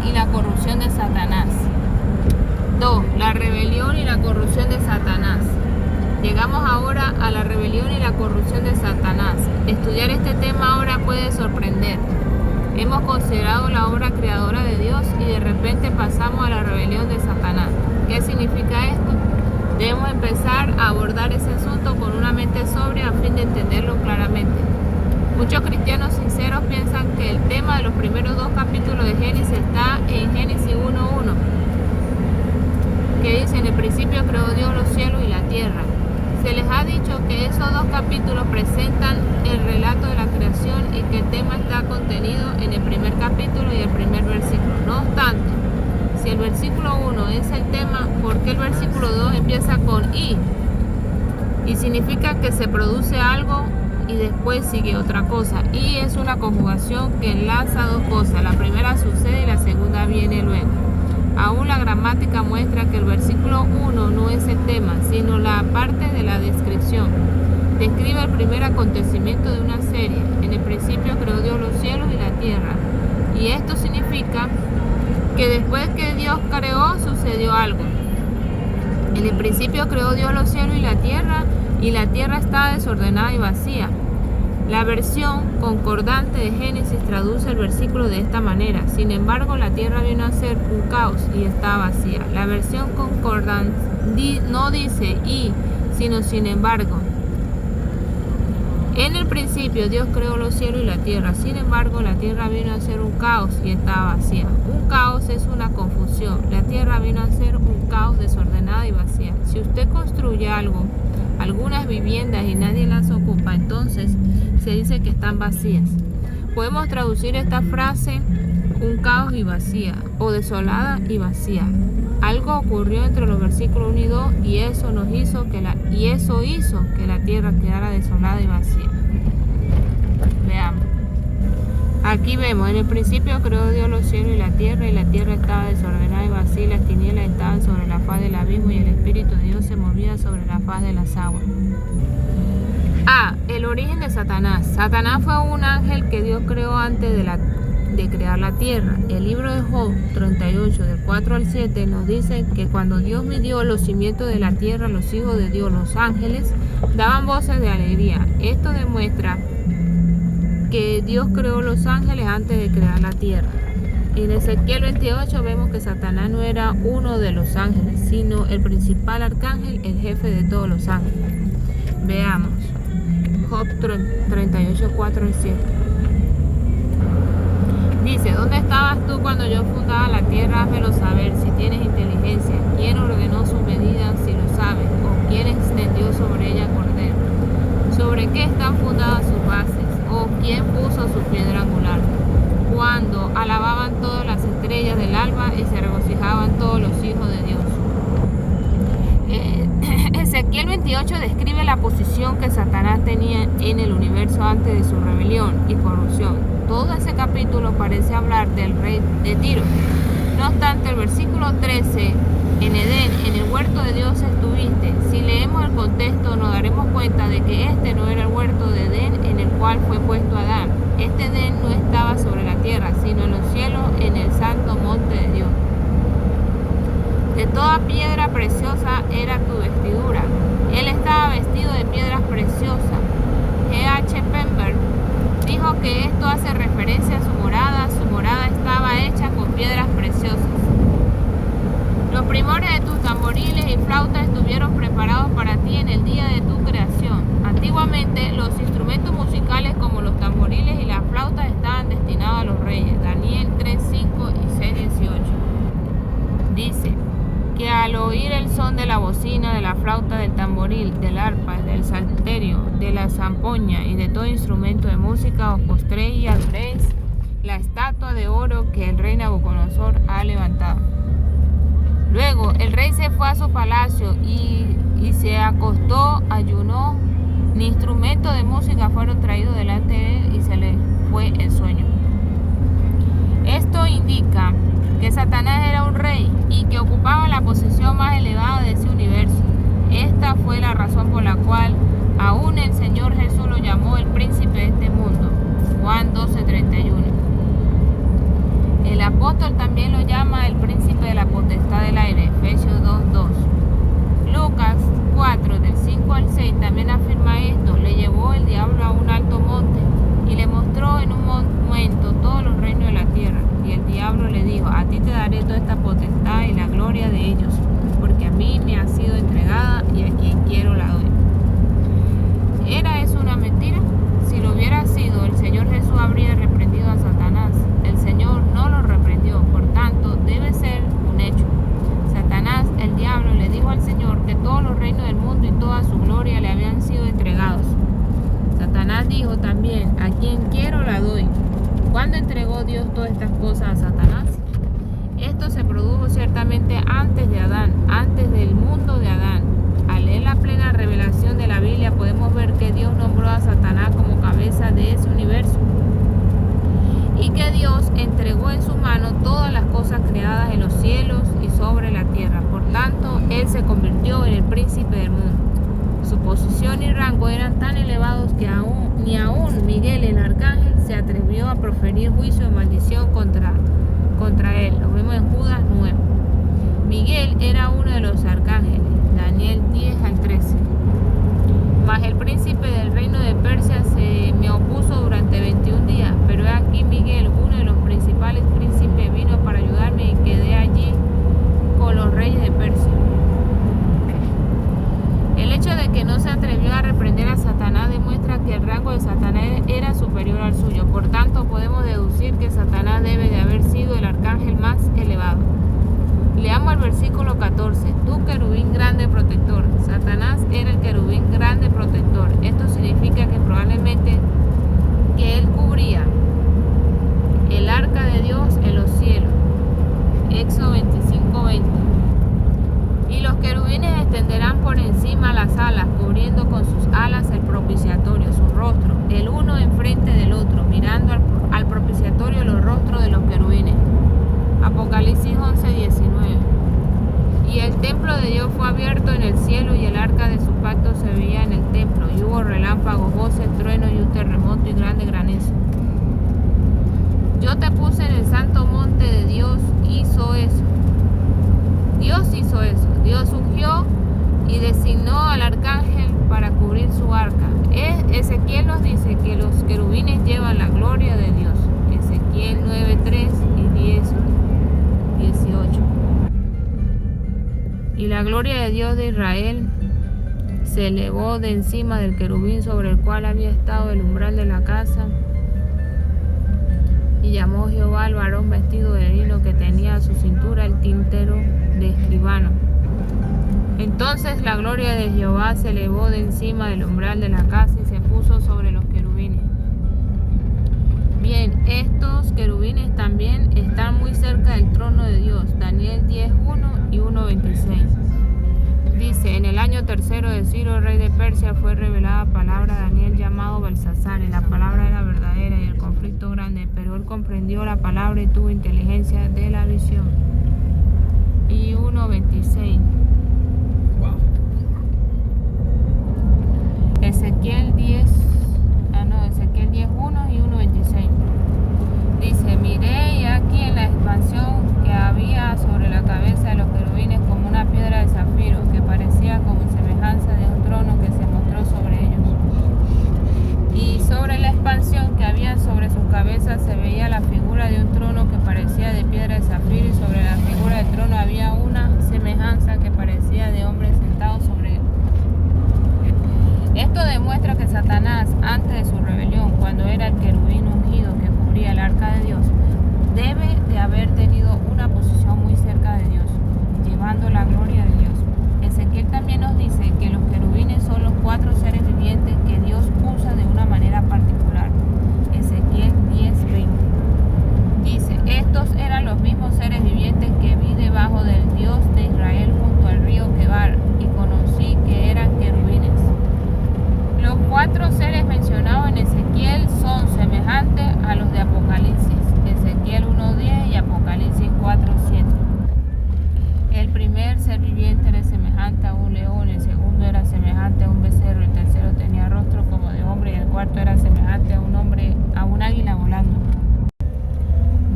y la corrupción de Satanás. 2. La rebelión y la corrupción de Satanás. Llegamos ahora a la rebelión y la corrupción de Satanás. Estudiar este tema ahora puede sorprender. Hemos considerado la obra creadora de Dios y de repente pasamos a la rebelión de Satanás. ¿Qué significa esto? Debemos empezar a abordar ese asunto con una mente sobria a fin de entenderlo claramente. Muchos cristianos sinceros piensan que el tema de los primeros 2 capítulos de Génesis está en Génesis 1:1, que dice: en el principio creó Dios los cielos y la tierra. Se les ha dicho que esos 2 capítulos presentan el relato de la creación y que el tema está contenido en el primer capítulo y el primer versículo. No obstante, si el versículo 1 es el tema, ¿por qué el versículo 2 empieza con y? Y significa que se produce algo y después sigue otra cosa. Y es una conjugación que enlaza 2 cosas. La primera sucede y la segunda viene luego. Aún la gramática muestra que el versículo 1 no es el tema, sino la parte de la descripción. Describe el primer acontecimiento de una serie. En el principio creó Dios los cielos y la tierra. Y esto significa que después que Dios creó, sucedió algo. En el principio creó Dios los cielos y la tierra está desordenada y vacía. La versión concordante de Génesis traduce el versículo de esta manera: sin embargo, la tierra vino a ser un caos y está vacía. La versión concordante no dice y, sino sin embargo. En el principio Dios creó los cielos y la tierra, sin embargo la tierra vino a ser un caos y está vacía. Un caos es una confusión, la tierra vino a ser un caos desordenada y vacía. Si usted construye algunas viviendas y nadie las ocupa, entonces se dice que están vacías. Podemos traducir esta frase un caos y vacía, o desolada y vacía. Algo ocurrió entre los versículos 1 y 2 y eso hizo que la tierra quedara desolada y vacía. Veamos. Aquí vemos: en el principio creó Dios los cielos y la tierra estaba desordenada y vacía, y las tinieblas estaban sobre la faz del abismo, y el Espíritu de Dios se movía sobre la faz de las aguas. A. El origen de Satanás. Satanás fue un ángel que Dios creó antes de crear la tierra. El libro de Job 38, del 4 al 7, nos dice que cuando Dios midió los cimientos de la tierra, los hijos de Dios, los ángeles, daban voces de alegría. Esto demuestra que Dios creó los ángeles antes de crear la tierra. En Ezequiel 28 vemos que Satanás no era uno de los ángeles, sino el principal arcángel, el jefe de todos los ángeles. Veamos. Job 38, 4 al 7. Dice: ¿dónde estabas tú cuando yo fundaba la tierra? Házmelo saber, si tienes inteligencia. ¿Quién ordenó su medida, si lo sabes? ¿O quién extendió sobre ella cordel? ¿Sobre qué están fundadas sus bases? ¿O quién puso su piedra angular? Cuando alababan todas las estrellas del alba y se regocijaban todos los hijos de Dios. Ezequiel 28 describe la posición que Satanás tenía en el universo antes de su rebelión y corrupción. Todo ese capítulo parece hablar del rey de Tiro. No obstante, el versículo 13: en Edén, en el huerto de Dios estuviste. Si leemos el contexto, nos daremos cuenta de que este no era el huerto de Edén en el cual fue puesto Adán. Este Edén no estaba sobre la tierra, sino en los cielos, en el santo monte de Dios. De toda piedra preciosa era tu vestidura. Él estaba vestido de piedras preciosas. G.H. Pember dijo que esto hace referencia a su morada. Su morada estaba hecha con piedras preciosas. Los primores de tus tamboriles y flautas estuvieron preparados para ti en el día de tu creación. Antiguamente, los instrumentos musicales como los tamboriles y las flautas estaban destinados a los reyes. Daniel 3, 5 y 6, 18. Dice que al oír el son de la bocina, de la flauta, del tamboril, del arpa, del salterio, de la zampoña y de todo instrumento de música, os postréis y adoréis la estatua de oro que el rey Nabucodonosor ha levantado. Luego el rey se fue a su palacio y se acostó, ayunó, ni instrumentos de música fueron traídos delante de él y se le fue el sueño. Esto indica que Satanás era un rey y que ocupaba la posición más elevada de ese universo. Esta fue la razón por la cual aún el Señor Jesús lo llamó el príncipe de este mundo. Juan 12:31. El apóstol apóstol también lo llama el príncipe de la potestad del aire, Efesios 2:2. Lucas 4, del 5 al 6 también afirma esto. Le llevó el diablo a un alto monte y le mostró en un momento todos los reinos de la tierra. Y el diablo le dijo: a ti te daré toda esta potestad y la gloria de ellos, porque a mí me ha sido entregada y a quien quiero la doy. ¿Era eso una mentira? Si lo hubiera sido, el Señor Jesús habría reprendido a Satanás. El Señor no lo reprendió, por tanto, debe ser un hecho. Satanás, el diablo, le dijo al Señor que todos los reinos del mundo y toda su gloria le habían sido entregados. Satanás dijo también: a quien quiero la doy. ¿Cuándo entregó Dios todas estas cosas a Satanás? Esto se produjo ciertamente antes de Adán, antes del mundo de Adán. Al leer la plena revelación de la Biblia podemos ver que Dios nombró a Satanás como cabeza de ese universo y que Dios entregó en su mano todas las cosas creadas en los cielos y sobre la tierra. Por tanto, él se convirtió en el príncipe del mundo. Su posición y rango eran tan elevados que ni aún Miguel, el arcángel, se atrevió a proferir juicio de maldición contra él. Lo vemos en Judas 9. Miguel era uno de los arcángeles, Daniel 10 al 13. Mas el príncipe del reino de Persia se me opuso durante 21 días, pero he aquí Miguel, uno de los principales príncipes, vino para ayudarme y quedé allí con los reyes de Persia. El hecho de que no se atrevió a reprender a Satanás demuestra que el rango de Satanás era superior al suyo. Por tanto, podemos deducir que Satanás debe de haber sido el arcángel más elevado. Leamos el versículo 14. Tú, querubín grande protector. Satanás era el querubín grande protector. Esto significa que probablemente que él cubría el arca de Dios en los cielos. Éxodo 25:20. Y los querubines extenderán por encima las alas, cubriendo con sus alas el propiciatorio, su rostro, el uno enfrente del otro, mirando al propiciatorio los rostros de los querubines. Apocalipsis 11:19. Y el templo de Dios fue abierto en el cielo, y el arca de su pacto se veía en el templo, y hubo relámpagos, voces, truenos y un terremoto y grande granizo. Yo te puse en el santo monte de Dios, hizo eso. Dios hizo eso. Dios ungió y designó al arcángel para cubrir su arca. Ezequiel nos dice que los querubines llevan la gloria de Dios. Ezequiel 9:3 y 10:18. Y la gloria de Dios de Israel se elevó de encima del querubín sobre el cual había estado el umbral de la casa. Y llamó Jehová al varón vestido de lino que tenía a su cintura el tintero de escribano. Entonces la gloria de Jehová se elevó de encima del umbral de la casa y se puso sobre los querubines. Bien, estos querubines también están muy cerca del trono de Dios. Daniel 10:1 y 1:26. Dice: en el año tercero de Ciro, rey de Persia, fue revelada palabra a Daniel llamado Belsasar, y la palabra era verdadera y el conflicto grande, pero él comprendió la palabra y tuvo inteligencia de la visión. Y 1:26. Ezequiel 10:1 y 1:26. Dice: miré y aquí en la expansión que había sobre la cabeza de los querubines como una piedra de zafiro que parecía como semejanza de un trono que se mostró sobre ellos. Y sobre la expansión que había sobre sus cabezas se veía la figura de un trono que parecía de piedra de zafiro, y sobre la figura del trono había una semejanza que parecía de hombre sentado sobre él. Esto demuestra que Satanás, antes de su rebelión, cuando era el querubín ungido que cubría el arca de Dios, debe de haber tenido una posición muy cerca de Dios, llevando la gloria de Dios. Ezequiel también nos dice que los querubines son los 4 seres vivientes que Dios usa de una manera particular. Ezequiel 10:20. Dice: estos eran los mismos seres vivientes que vi debajo del Dios de Israel junto al río Quebar, y conocí que eran querubines. Los 4 seres mencionados en Ezequiel son semejantes a los de Apocalipsis, Ezequiel 1:10 y Apocalipsis 4:7. El primer ser viviente era semejante a un león, el segundo era semejante a un becerro, el tercero tenía rostro como de hombre y el cuarto era semejante a un águila volando.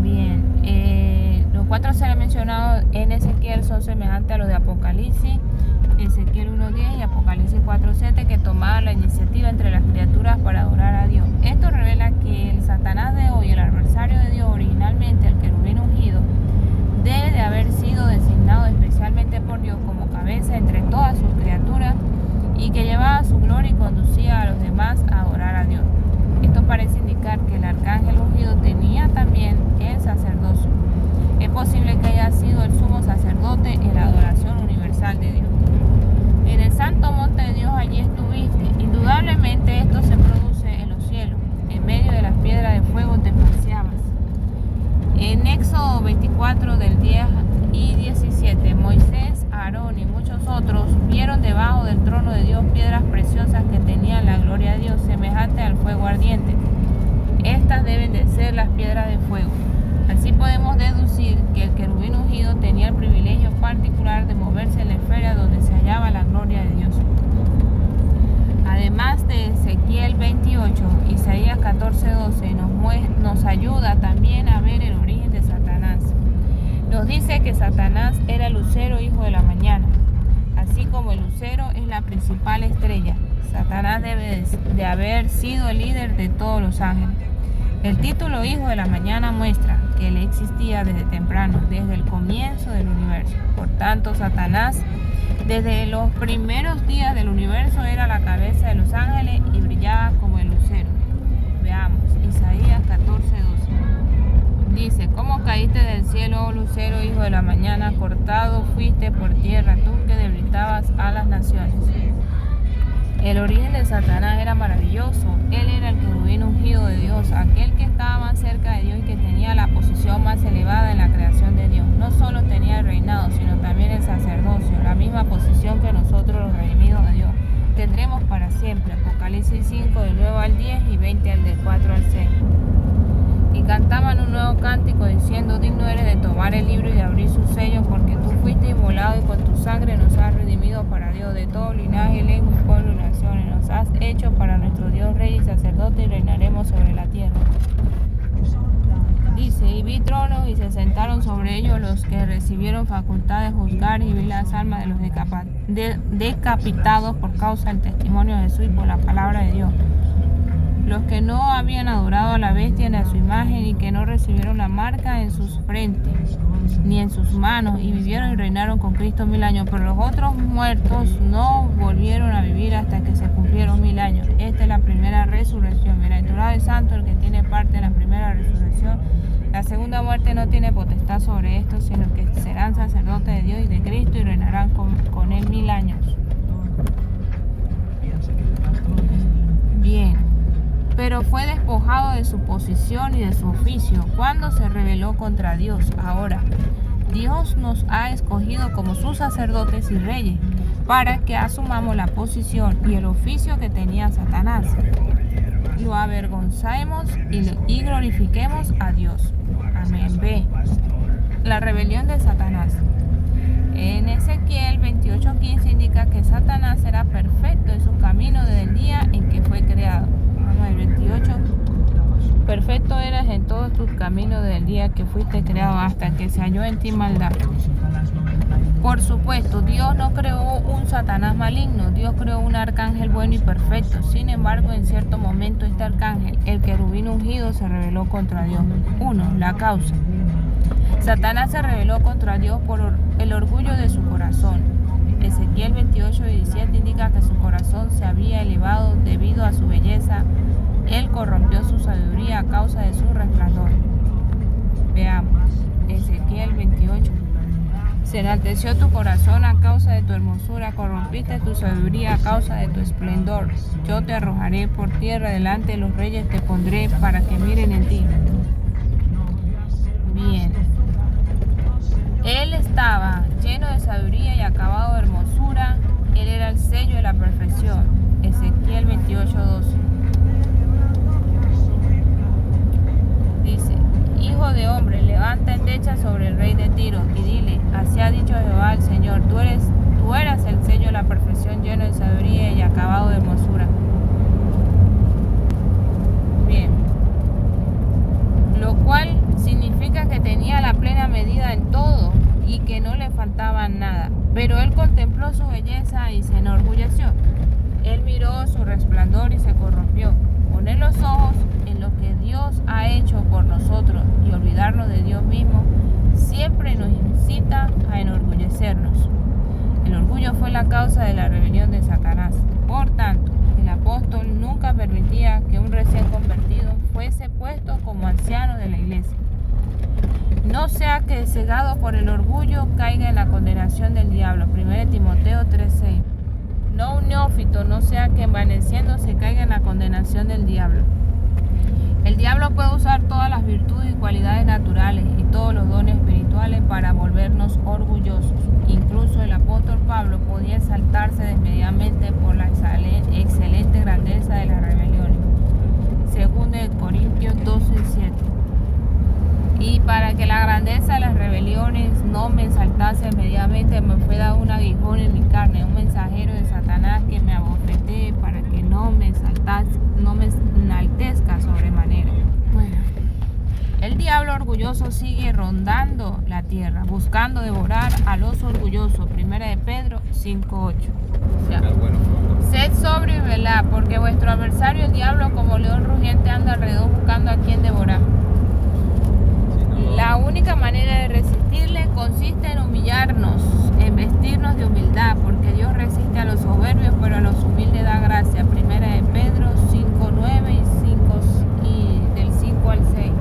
Bien, mencionados en Ezequiel son semejantes a los de Apocalipsis, Ezequiel 1:10 y Apocalipsis 4:7, que tomaban la iniciativa entre las criaturas para adorar a Dios. Esto revela que el Satanás de hoy, el adversario de Dios, originalmente el querubín ungido, debe de haber sido designado especialmente por Dios como cabeza entre todas sus criaturas y que llevaba su gloria y conducía a los demás a adorar a Dios. Esto parece indicar que el arcángel ungido tenía también el sacerdocio. Es posible que haya sido el sumo sacerdote en la adoración universal de Dios. En el santo monte de Dios allí estuviste. Indudablemente esto se produce en los cielos. En medio de las piedras de fuego te paseabas. En Éxodo 24 del 10 y 17, Moisés, Aarón y muchos otros vieron debajo del trono de Dios piedras preciosas que tenían la gloria de Dios, semejante al fuego ardiente. Estas deben de ser las piedras de fuego. Así podemos deducir que el querubín ungido tenía el privilegio particular de moverse en la esfera donde se hallaba la gloria de Dios. Además de Ezequiel 28, Isaías 14:12 nos ayuda también a ver el origen de Satanás. Nos dice que Satanás era el lucero hijo de la mañana. Así como el lucero es la principal estrella, Satanás debe de haber sido el líder de todos los ángeles. El título hijo de la mañana muestra que él existía desde temprano, desde el comienzo del universo. Por tanto, Satanás, desde los primeros días del universo, era la cabeza de los ángeles y brillaba como el lucero. Veamos, Isaías 14:12. Dice: ¿Cómo caíste del cielo, oh lucero, hijo de la mañana? Cortado fuiste por tierra, tú que debilitabas a las naciones. El origen de Satanás era maravilloso. Él era el querubín ungido de Dios, aquel que estaba más cerca de Dios y que tenía la posición más elevada en la creación de Dios. No solo tenía el reinado, sino también el sacerdocio, la misma posición que nosotros los redimidos de Dios tendremos para siempre. Apocalipsis 5 del 9 al 10 y 20 del 4 al 6. Y cantaban un nuevo cántico diciendo: digno eres de tomar el libro y de abrir sus sellos, porque tú fuiste inmolado y con tu sangre nos has redimido para Dios de todo linaje, lengua, pueblo y naciones. Nos has hecho para nuestro Dios rey y sacerdote y reinaremos sobre la tierra. Dice: y vi tronos y se sentaron sobre ellos los que recibieron facultad de juzgar, y vi las almas de los decapitados por causa del testimonio de Jesús y por la palabra de Dios. Los que no habían adorado a la bestia ni a su imagen y que no recibieron la marca en sus frentes ni en sus manos, y vivieron y reinaron con Cristo 1000 años. Pero los otros muertos no volvieron a vivir hasta que se cumplieron 1000 años. Esta es la primera resurrección. Bienaventurado el santo el que tiene parte en la primera resurrección. La segunda muerte no tiene potestad sobre esto, sino que serán sacerdotes de Dios y de Cristo y reinarán con él 1000 años. Bien. Pero fue despojado de su posición y de su oficio cuando se rebeló contra Dios. Ahora, Dios nos ha escogido como sus sacerdotes y reyes para que asumamos la posición y el oficio que tenía Satanás. Lo avergonzamos y glorifiquemos a Dios. Amén. B. La rebelión de Satanás. En Ezequiel 28:15 indica que Satanás era perfecto en su camino desde el día en que fue creado. El 28: perfecto eras en todos tus caminos desde el día que fuiste creado hasta que se halló en ti maldad. Por supuesto, Dios no creó un Satanás maligno. Dios creó un arcángel bueno y perfecto. Sin embargo, en cierto momento este arcángel, el querubín ungido, se rebeló contra Dios. 1. La causa. Satanás se rebeló contra Dios por el orgullo de su corazón. Ezequiel 28:17 indica que su corazón se había elevado debido a su belleza. Él corrompió su sabiduría a causa de su resplandor. Veamos, Ezequiel 28. Se enalteció tu corazón a causa de tu hermosura, corrompiste tu sabiduría a causa de tu esplendor. Yo te arrojaré por tierra, delante de los reyes te pondré para que miren en ti. Bien. Él estaba lleno de sabiduría y acabado de hermosura. Él era el sello de la perfección. Ezequiel 28:12. Dice: hijo de hombre, levanta endecha sobre el rey de Tiro y dile: así ha dicho Jehová el Señor, tú eras el sello de la perfección, lleno de sabiduría y acabado de hermosura. Bien. Lo cual significa que tenía la plena medida en todo. y que no le faltaba nada. Pero él contempló su belleza y se enorgulleció. Él miró su resplandor y se corrompió. Poner los ojos en lo que Dios ha hecho por nosotros y olvidarnos de Dios mismo siempre nos incita a enorgullecernos. El orgullo fue la causa de la rebelión de Satanás. Por tanto, el apóstol nunca permitía que un recién convertido fuese puesto como anciano de la iglesia. No sea que, cegado por el orgullo, caiga en la condenación del diablo. 1 Timoteo 3:6. No un neófito, no sea que envaneciéndose caiga en la condenación del diablo. El diablo puede usar todas las virtudes y cualidades naturales y todos los dones espirituales para volvernos orgullosos. Incluso el apóstol Pablo podía exaltarse desmedidamente por la excelente grandeza de las rebeliones. 2 Corintios 12:7. Y para que la grandeza de las rebeliones no me exaltase inmediatamente, me fue dado un aguijón en mi carne, un mensajero de Satanás que me abofetee para que no me enaltezca sobremanera. Bueno, el diablo orgulloso sigue rondando la tierra, buscando devorar a los orgullosos. 1 de Pedro 5:8. Sed sobrio y velad, porque vuestro adversario el diablo como león rugiente anda alrededor buscando a quien devorar. La única manera de resistirle consiste en humillarnos, en vestirnos de humildad, porque Dios resiste a los soberbios, pero a los humildes da gracia. 1 de Pedro 5:9 y del 5 al 6.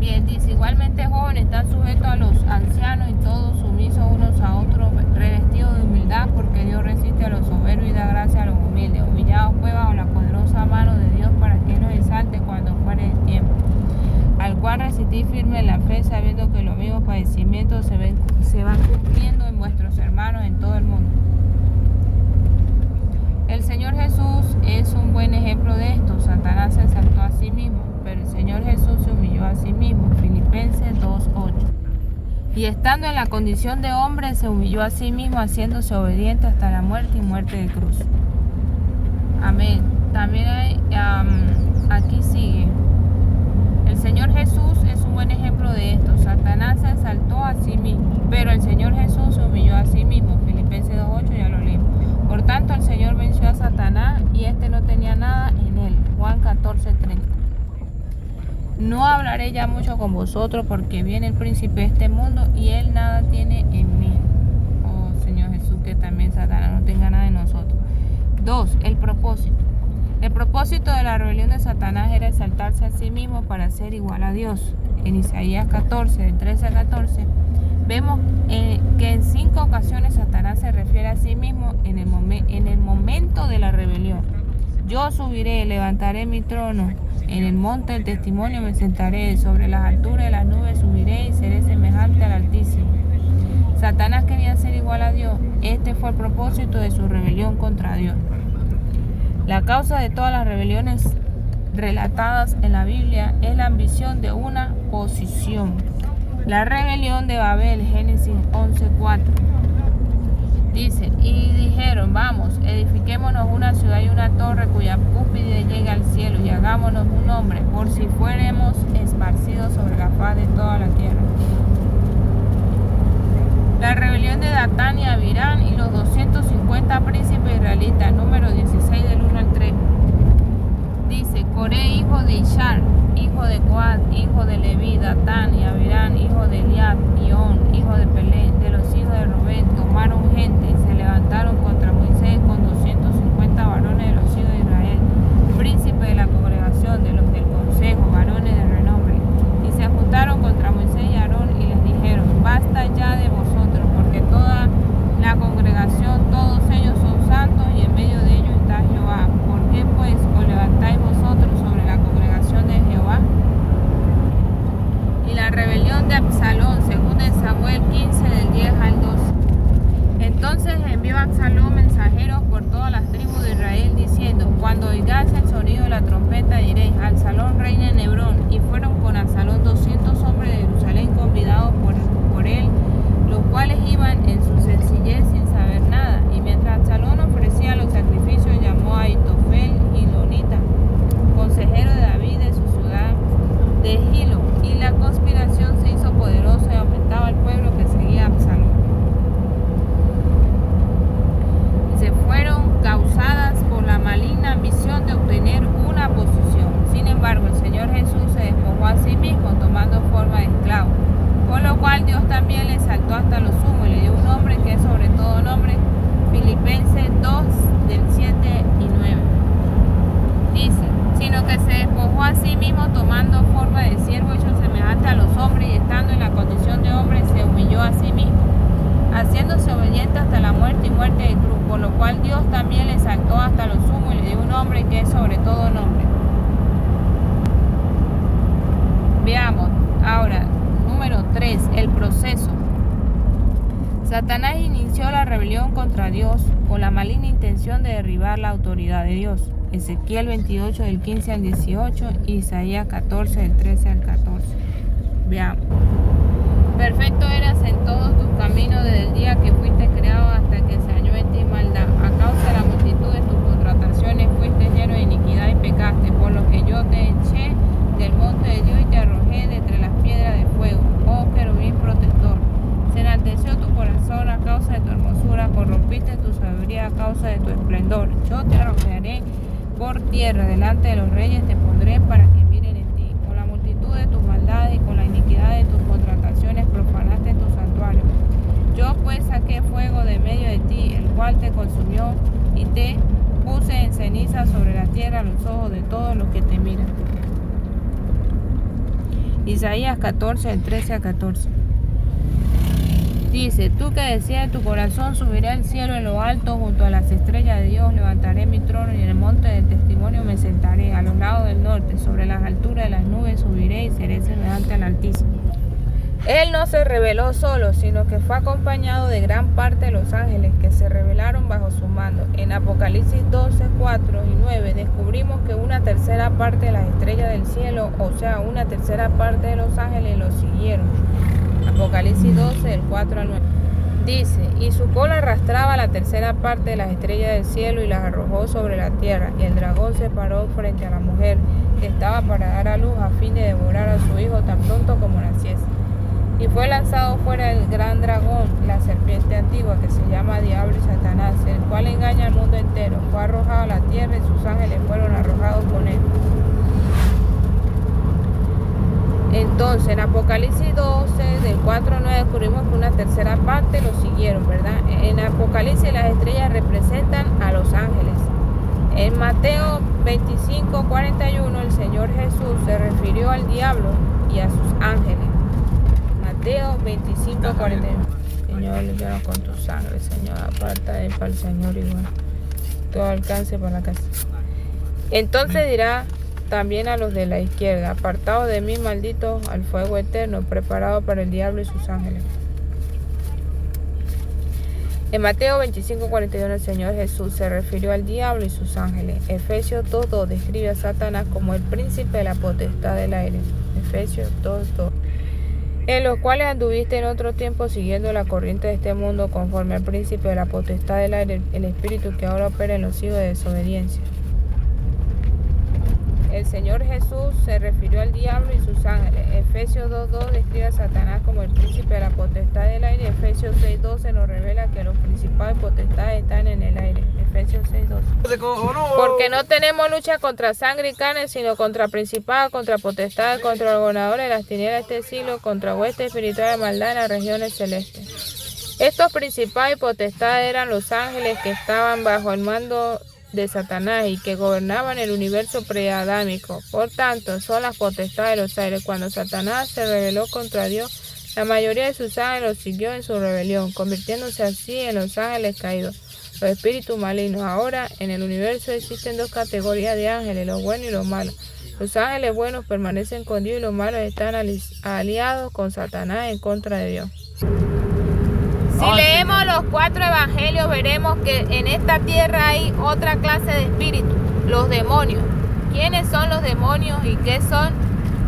Bien, dice, igualmente jóvenes están sujetos a los ancianos y todos sumisos unos a otros, revestidos de humildad, porque Dios resiste a los soberbios y da gracia a los humildes. Humillados pues bajo la poderosa mano de Dios para que nos exalte cuando fuere el tiempo. Al cual resistir firme en la fe, sabiendo que los mismos padecimientos se van cumpliendo en vuestros hermanos en todo el mundo. El Señor Jesús es un buen ejemplo de esto. Satanás se exaltó a sí mismo, pero el Señor Jesús se humilló a sí mismo. Filipenses 2:8. Y estando en la condición de hombre, se humilló a sí mismo, haciéndose obediente hasta la muerte y muerte de cruz. Amén. También hay, aquí sigue. El Señor Jesús es un buen ejemplo de esto. Satanás se exaltó a sí mismo, pero el Señor Jesús se humilló a sí mismo. Filipenses 2:8, ya lo leímos. Por tanto, el Señor venció a Satanás y éste no tenía nada en él. Juan 14:30. No hablaré ya mucho con vosotros porque viene el príncipe de este mundo y él nada tiene en mí. Oh Señor Jesús, que también Satanás no tenga nada en nosotros. 2. El propósito. El propósito de la rebelión de Satanás era exaltarse a sí mismo para ser igual a Dios. En Isaías 14, del 13 a 14, vemos que en 5 ocasiones Satanás se refiere a sí mismo en el momento de la rebelión. Yo subiré, levantaré mi trono, en el monte del testimonio me sentaré, sobre las alturas de las nubes subiré y seré semejante al Altísimo. Satanás quería ser igual a Dios. Este fue el propósito de su rebelión contra Dios. La causa de todas las rebeliones relatadas en la Biblia es la ambición de una posición. La rebelión de Babel, Génesis 11:4. Dice, y dijeron, vamos, edifiquémonos una ciudad y una torre cuya cúspide llegue al cielo y hagámonos un nombre, por si fuéramos esparcidos sobre la faz de toda la tierra. La rebelión de Datán y Abirán y los 250 príncipes israelitas, número 16 del 1 al 3. Dice, Coré, hijo de Ishar, hijo de Coat, hijo de Leví, Datán y Abirán, hijo de Eliab, y On, hijo de Pelé, de los hijos de Rubén, tomaron gente y se levantaron contra Moisés con 250 varones de los hijos de Israel, príncipes de la congregación, de los del consejo, varones de renombre, y se juntaron contra Moisés y Aarón y les dijeron, basta ya de vosotros, porque toda la congregación, todos ellos son santos y en medio de ellos está Jehová. ¿Por qué pues os levantáis vosotros sobre la congregación de Jehová? Y la rebelión de Absalón, según en Samuel 15 del 10 al 12. Entonces envió Absalón mensajeros por todas las tribus de Israel diciendo, cuando oigáis el sonido de la trompeta diréis, Absalón reina en Hebrón. Y fueron con Absalón 200 hombres de Jerusalén convidados por él, los cuales iban en su sencillez sin saber nada. Y mientras Absalón ofrecía los sacrificios, llamó a Ahitofel Gilonita, consejero de David de su ciudad de Gilo, y la conspiración se hizo poderosa y aumentaba el pueblo también le exaltó hasta lo sumo y le dio un nombre que es sobre todo nombre. Filipenses 2, del 7 y 9. Dice, sino que se despojó a sí mismo tomando forma de siervo hecho semejante a los hombres y estando en la condición de hombre se humilló a sí mismo, haciéndose obediente hasta la muerte y muerte de cruz, por lo cual Dios también le exaltó hasta lo sumo y le dio un nombre que es sobre todo nombre. Veamos ahora, número 3, el proceso. Satanás inició la rebelión contra Dios con la maligna intención de derribar la autoridad de Dios. Ezequiel 28 del 15 al 18, Isaías 14 del 13 al 14. Veamos. Perfecto eras en todos tus caminos desde el día que fuiste creado hasta que se halló en ti maldad. A causa de la multitud de tus contrataciones fuiste lleno de iniquidad y pecaste, por lo que yo te eché del monte de Dios y te arrojé de entre las piedras de fuego. Oh querubín protector, se enalteció tu corazón a causa de tu hermosura, corrompiste tu sabiduría a causa de tu esplendor. Yo te arrojaré por tierra, delante de los reyes te pondré para que miren en ti. Con la multitud de tus maldades y con la iniquidad de tus contrataciones profanaste tu santuario. Yo pues saqué fuego de medio de ti, el cual te consumió, y te puse en ceniza sobre la tierra a los ojos de todos los que te miran. Isaías 14, del 13 a 14. Dice, tú que decías en tu corazón, subiré al cielo en lo alto, junto a las estrellas de Dios, levantaré mi trono y en el monte del testimonio me sentaré, a los lados del norte, sobre las alturas de las nubes subiré y seré semejante al Altísimo. Él no se rebeló solo, sino que fue acompañado de gran parte de los ángeles que se rebelaron bajo su mando. En Apocalipsis 12, 4 y 9 descubrimos que una tercera parte de las estrellas del cielo, o sea, una tercera parte de los ángeles, los siguieron. Apocalipsis 12, del 4 al 9. Dice, y su cola arrastraba la tercera parte de las estrellas del cielo y las arrojó sobre la tierra, y el dragón se paró frente a la mujer que estaba para dar a luz a fin de devorar a su hijo tan pronto como naciese. Y fue lanzado fuera el gran dragón, la serpiente antigua que se llama Diablo y Satanás, el cual engaña al mundo entero. Fue arrojado a la tierra y sus ángeles fueron arrojados con él. Entonces, en Apocalipsis 12, del 4 al 9, descubrimos que una tercera parte lo siguieron, ¿verdad? En Apocalipsis las estrellas representan a los ángeles. En Mateo 25, 41, el Señor Jesús se refirió al diablo y a sus ángeles. Mateo 25, 41. Señor, límpianos con tu sangre, Señor. Aparta de él para el Señor igual. Todo alcance para la casa. Entonces dirá también a los de la izquierda, apartados de mí, malditos, al fuego eterno, preparado para el diablo y sus ángeles. En Mateo 25, 41, el Señor Jesús se refirió al diablo y sus ángeles. Efesios 2:2 describe a Satanás como el príncipe de la potestad del aire. Efesios 2:2. En los cuales anduviste en otro tiempo siguiendo la corriente de este mundo conforme al príncipe de la potestad del aire, el espíritu que ahora opera en los hijos de desobediencia. El Señor Jesús se refirió al diablo y sus ángeles. Efesios 2:2 describe a Satanás como el príncipe de la potestad del aire. Efesios 6:12 nos revela que los principados y potestades están en el aire. Efesios 6:12. Porque no tenemos lucha contra sangre y carne, sino contra principados, contra potestades, contra los gobernadores de las tinieblas de este siglo, contra huestes espirituales de maldad en las regiones celestes. Estos principados y potestades eran los ángeles que estaban bajo el mando de Satanás y que gobernaban el universo preadámico. Por tanto, son las potestades de los aires. Cuando Satanás se rebeló contra Dios, la mayoría de sus ángeles lo siguió en su rebelión, convirtiéndose así en los ángeles caídos, los espíritus malignos. Ahora, en el universo existen dos categorías de ángeles, los buenos y los malos. Los ángeles buenos permanecen con Dios y los malos están aliados con Satanás en contra de Dios. Si leemos los 4 evangelios, veremos que en esta tierra hay otra clase de espíritus, los demonios. ¿Quiénes son los demonios y qué son?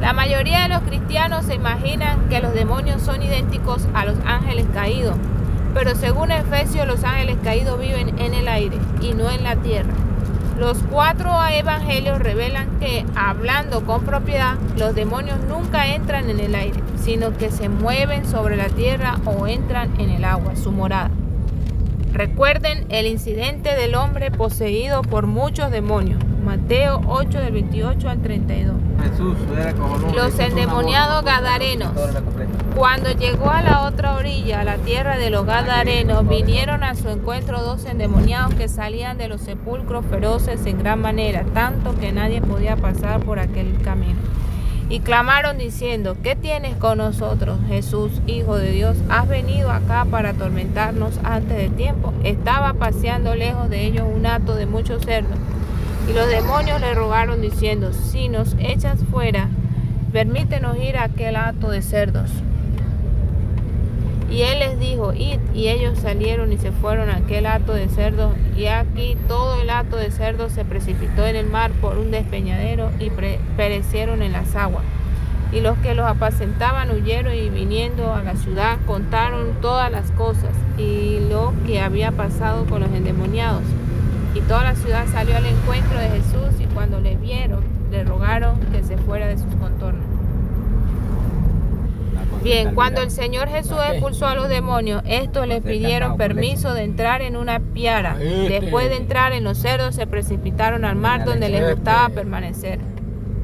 La mayoría de los cristianos se imaginan que los demonios son idénticos a los ángeles caídos, pero según Efesios, los ángeles caídos viven en el aire y no en la tierra. Los 4 evangelios revelan que, hablando con propiedad, los demonios nunca entran en el aire, sino que se mueven sobre la tierra o entran en el agua, su morada. Recuerden el incidente del hombre poseído por muchos demonios. Mateo 8 del 28 al 32. Los endemoniados gadarenos. Cuando llegó a la otra orilla, a la tierra de los gadarenos, vinieron a su encuentro 2 endemoniados que salían de los sepulcros feroces en gran manera, tanto que nadie podía pasar por aquel camino. Y clamaron diciendo: ¿Qué tienes con nosotros, Jesús, Hijo de Dios? ¿Has venido acá para atormentarnos antes de tiempo? Estaba paseando lejos de ellos un hato de muchos cerdos. Y los demonios le rogaron diciendo: Si nos echas fuera, permítenos ir a aquel hato de cerdos. Y él les dijo: Id. Y ellos salieron y se fueron a aquel hato de cerdos. Y aquí todo el hato de cerdos se precipitó en el mar por un despeñadero y perecieron en las aguas. Y los que los apacentaban huyeron y viniendo a la ciudad contaron todas las cosas y lo que había pasado con los endemoniados. Y toda la ciudad salió al encuentro de Jesús, y cuando le vieron, le rogaron que se fuera de sus contornos. Bien, cuando el Señor Jesús expulsó a los demonios, estos les pidieron permiso de entrar en una piara. Después de entrar en los cerdos, se precipitaron al mar, donde les gustaba permanecer.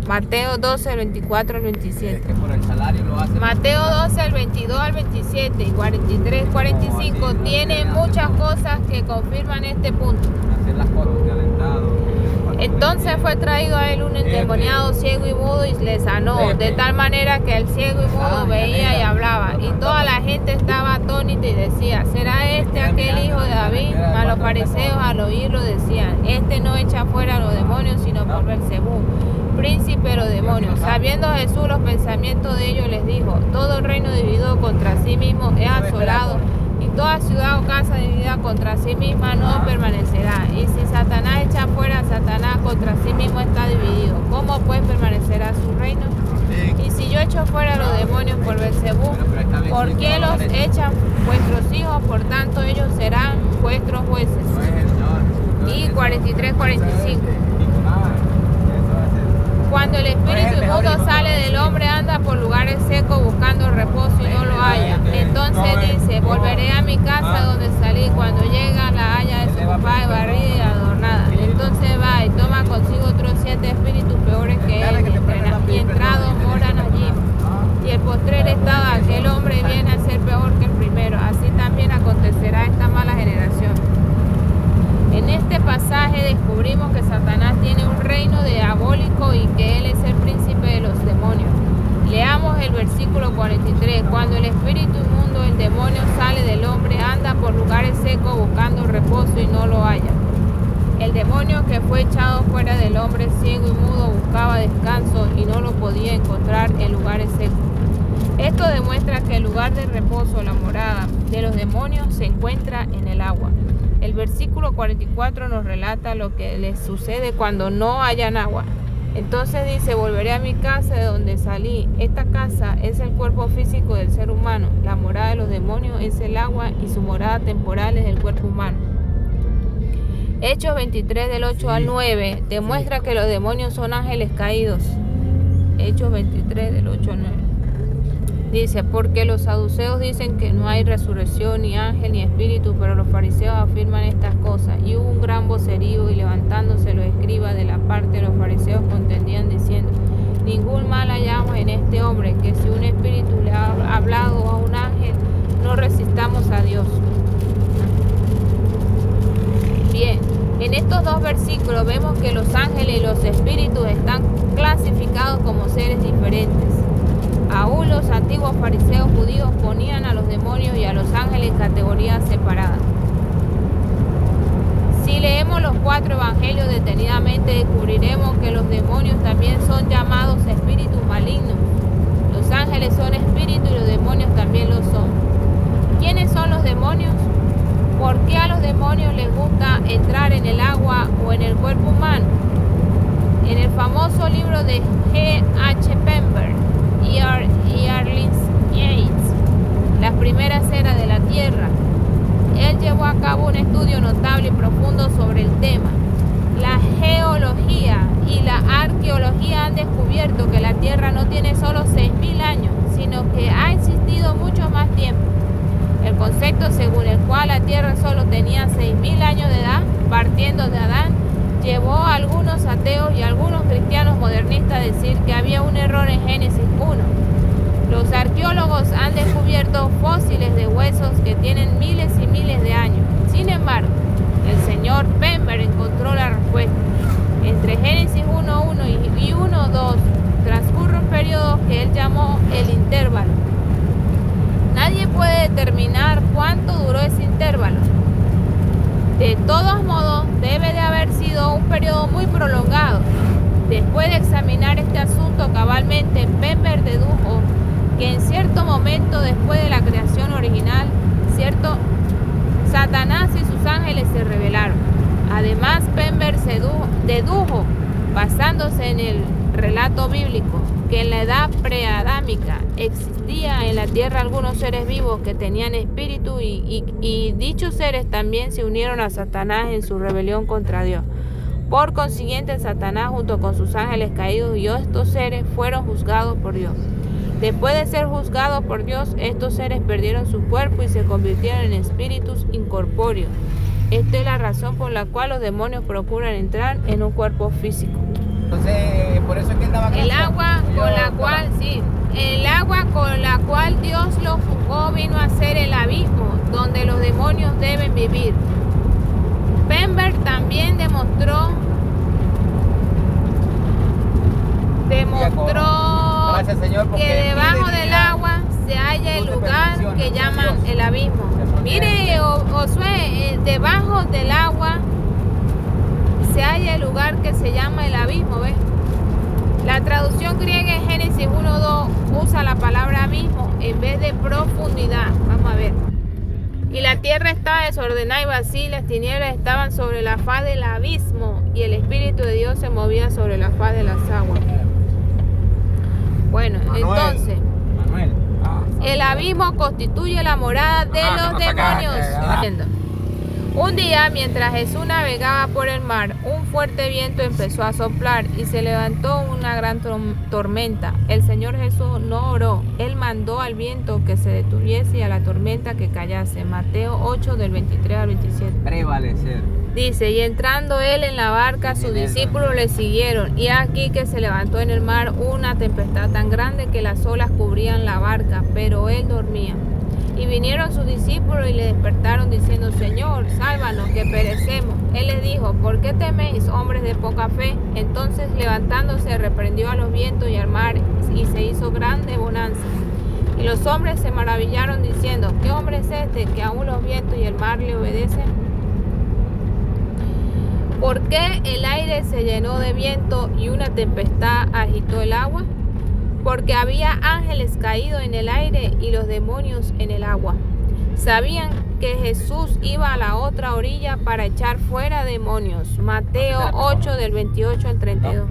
Mateo 12, el 24 al 27. Mateo 12, el 22 al 27 y 43, 45 tienen muchas cosas que confirman este punto. Entonces fue traído a él un endemoniado ciego y mudo y le sanó, de tal manera que el ciego y mudo veía y hablaba. Y toda la gente estaba atónita y decía: ¿será este aquel hijo de David? Mas los fariseos al oírlo decían: Este no echa fuera a los demonios, sino por Belcebú, príncipe de los demonios. Sabiendo Jesús los pensamientos de ellos, les dijo: Todo reino dividido contra sí mismo es asolado, y toda ciudad o casa dividida contra sí misma no permanecerá. Y si Satanás echa fuera a Satanás, contra sí mismo está dividido. ¿Cómo pues permanecerá su reino? Y si yo echo fuera a los demonios por Belcebú, ¿por qué los echan vuestros hijos? Por tanto ellos serán vuestros jueces. Y 43, 45. Cuando el espíritu inmundo sale del hombre, anda por lugares secos buscando reposo y no lo halla. Entonces dice: volveré a mi casa donde salí. Cuando llega, la halla desocupada y barrida y adornada. Entonces va y toma consigo otros 7 espíritus peores que él, y entrados moran allí. Y el postrer estado de aquel hombre viene a ser peor que el primero. Así también acontecerá esta mala generación. En este pasaje descubrimos que Satanás tiene un reino diabólico y que él es el príncipe de los demonios. Leamos el versículo 43. Cuando el espíritu inmundo, el demonio, sale del hombre, anda por lugares secos buscando reposo y no lo halla. El demonio que fue echado fuera del hombre ciego y mudo buscaba descanso y no lo podía encontrar en lugares secos. Esto demuestra que el lugar de reposo, la morada de los demonios, se encuentra en el agua. El versículo 44 nos relata lo que les sucede cuando no hayan agua. Entonces dice: volveré a mi casa de donde salí. Esta casa es el cuerpo físico del ser humano. La morada de los demonios es el agua y su morada temporal es el cuerpo humano. Hechos 23 del 8 al 9 demuestra que los demonios son ángeles caídos. Hechos 23 del 8 al 9. Dice: porque los saduceos dicen que no hay resurrección, ni ángel, ni espíritu, pero los fariseos afirman estas cosas. Y hubo un gran vocerío, y levantándose los escribas de la parte de los fariseos contendían diciendo: ningún mal hallamos en este hombre, que si un espíritu le ha hablado a un ángel, no resistamos a Dios. Bien, en estos dos versículos vemos que los ángeles y los espíritus están clasificados como seres diferentes. Aún los antiguos fariseos judíos ponían a los demonios y a los ángeles en categorías separadas. Si leemos los 4 evangelios detenidamente, descubriremos que los demonios también son llamados espíritus malignos. Los ángeles son espíritus y los demonios también lo son. ¿Quiénes son los demonios? ¿Por qué a los demonios les gusta entrar en el agua o en el cuerpo humano? En el famoso libro de G.H. Pember y Arliss Yates, Las primeras eras de la Tierra, él llevó a cabo un estudio notable y profundo sobre el tema. La geología y la arqueología han descubierto que la Tierra no tiene solo 6.000 años, sino que ha existido mucho más tiempo. El concepto según el cual la Tierra solo tenía 6.000 años de edad, partiendo de Adán, llevó a algunos ateos y a algunos cristianos modernistas a decir que había un error en Génesis 1. Los arqueólogos han descubierto fósiles de huesos que tienen miles y miles de años. Sin embargo, el señor Pember encontró la respuesta. Entre Génesis 1.1 y 1.2 transcurre un periodo que él llamó el intervalo. Nadie puede determinar cuánto duró ese intervalo. De todos modos, debe de haber sido un periodo muy prolongado. Después de examinar este asunto cabalmente, Pember dedujo que en cierto momento después de la creación original, Satanás y sus ángeles se rebelaron. Además, Pember dedujo, basándose en el relato bíblico, que en la edad preadámica existía en la tierra algunos seres vivos que tenían espíritu y dichos seres también se unieron a Satanás en su rebelión contra Dios. Por consiguiente, Satanás junto con sus ángeles caídos y estos seres fueron juzgados por Dios. Después de ser juzgados por Dios, estos seres perdieron su cuerpo y se convirtieron en espíritus incorpóreos. Esta es la razón por la cual los demonios procuran entrar en un cuerpo físico. Entonces, por eso es que él daba El agua con la cual Dios lo juzgó vino a ser el abismo donde los demonios deben vivir. Pember también demostró Gracias, Señor, que debajo del agua se halla el lugar que llaman el abismo. Mire, Josué, debajo del agua se halla el lugar que se llama el abismo, ¿ves? La traducción griega en Génesis 1.2 usa la palabra abismo en vez de profundidad. Vamos a ver. Y la tierra estaba desordenada y vacía, y las tinieblas estaban sobre la faz del abismo, y el Espíritu de Dios se movía sobre la faz de las aguas. Bueno, entonces, el abismo constituye la morada de los demonios. Un día, mientras Jesús navegaba por el mar, un fuerte viento empezó a soplar y se levantó una gran tormenta. El Señor Jesús no oró, Él mandó al viento que se detuviese y a la tormenta que callase. Mateo 8, del 23 al 27. Prevalecer. Dice, y entrando Él en la barca, sus discípulos le siguieron. Y aquí que se levantó en el mar una tempestad tan grande que las olas cubrían la barca, pero Él dormía. Y vinieron sus discípulos y le despertaron diciendo, Señor, sálvanos, que perecemos. Él les dijo, ¿por qué teméis, hombres de poca fe? Entonces levantándose reprendió a los vientos y al mar y se hizo grande bonanza. Y los hombres se maravillaron diciendo, ¿qué hombre es este que aún los vientos y el mar le obedecen? ¿Por qué el aire se llenó de viento y una tempestad agitó el agua? Porque había ángeles caídos en el aire y los demonios en el agua. Sabían que Jesús iba a la otra orilla para echar fuera demonios. Mateo 8, del 28 al 32.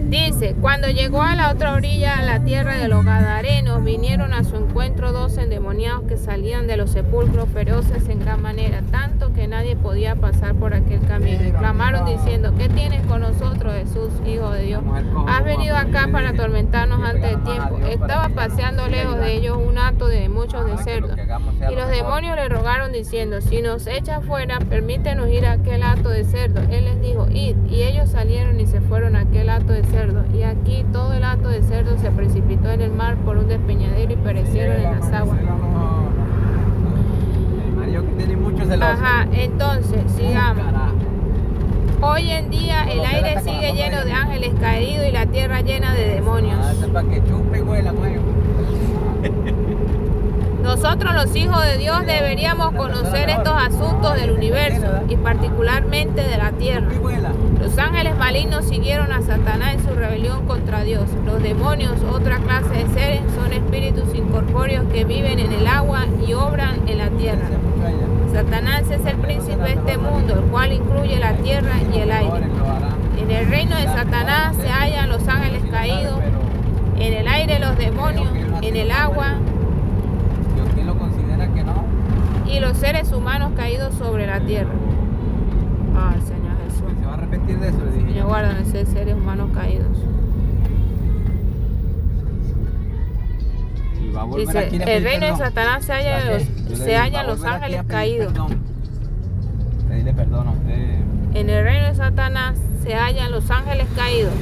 Dice, cuando llegó a la otra orilla, a la tierra de los Gadarenos, vinieron a su encuentro 2 endemoniados que salían de los sepulcros feroces en gran manera, tanto que nadie podía pasar por aquel camino. Y clamaron diciendo, ¿qué tienes con nosotros, Jesús, Hijo de Dios? ¿Has venido acá para atormentarnos antes de tiempo? Estaba paseando lejos de ellos un hato de muchos de cerdos. Y los demonios le rogaron diciendo, si nos echa fuera, permítenos ir a aquel hato de cerdos. Él les dijo, id. Y ellos salieron y se fueron a aquel hato de cerdos. Y aquí todo el hato de cerdos se precipitó en el mar por un despeñadero y perecieron en las aguas. Ajá, entonces, sigamos. Hoy en día el aire sigue lleno de ángeles caídos y la tierra llena de demonios. Nosotros los hijos de Dios deberíamos conocer estos asuntos del universo y particularmente de la tierra. Los ángeles malignos siguieron a Satanás en su rebelión contra Dios. Los demonios, otra clase de seres, son espíritus incorpóreos que viven en el agua y obran en la tierra. Satanás es el príncipe de este mundo, el cual incluye la tierra y el aire. En el reino de Satanás se hallan los ángeles caídos, en el aire los demonios, en el agua y los seres humanos caídos sobre la tierra. Ay, Señor Jesús. Se va a arrepentir de eso, le dije. Señor, guárdanos de seres humanos caídos. Dice, el reino de Satanás se hallan los ángeles caídos. Pedirle perdón a usted. En el reino de Satanás se hallan los ángeles caídos,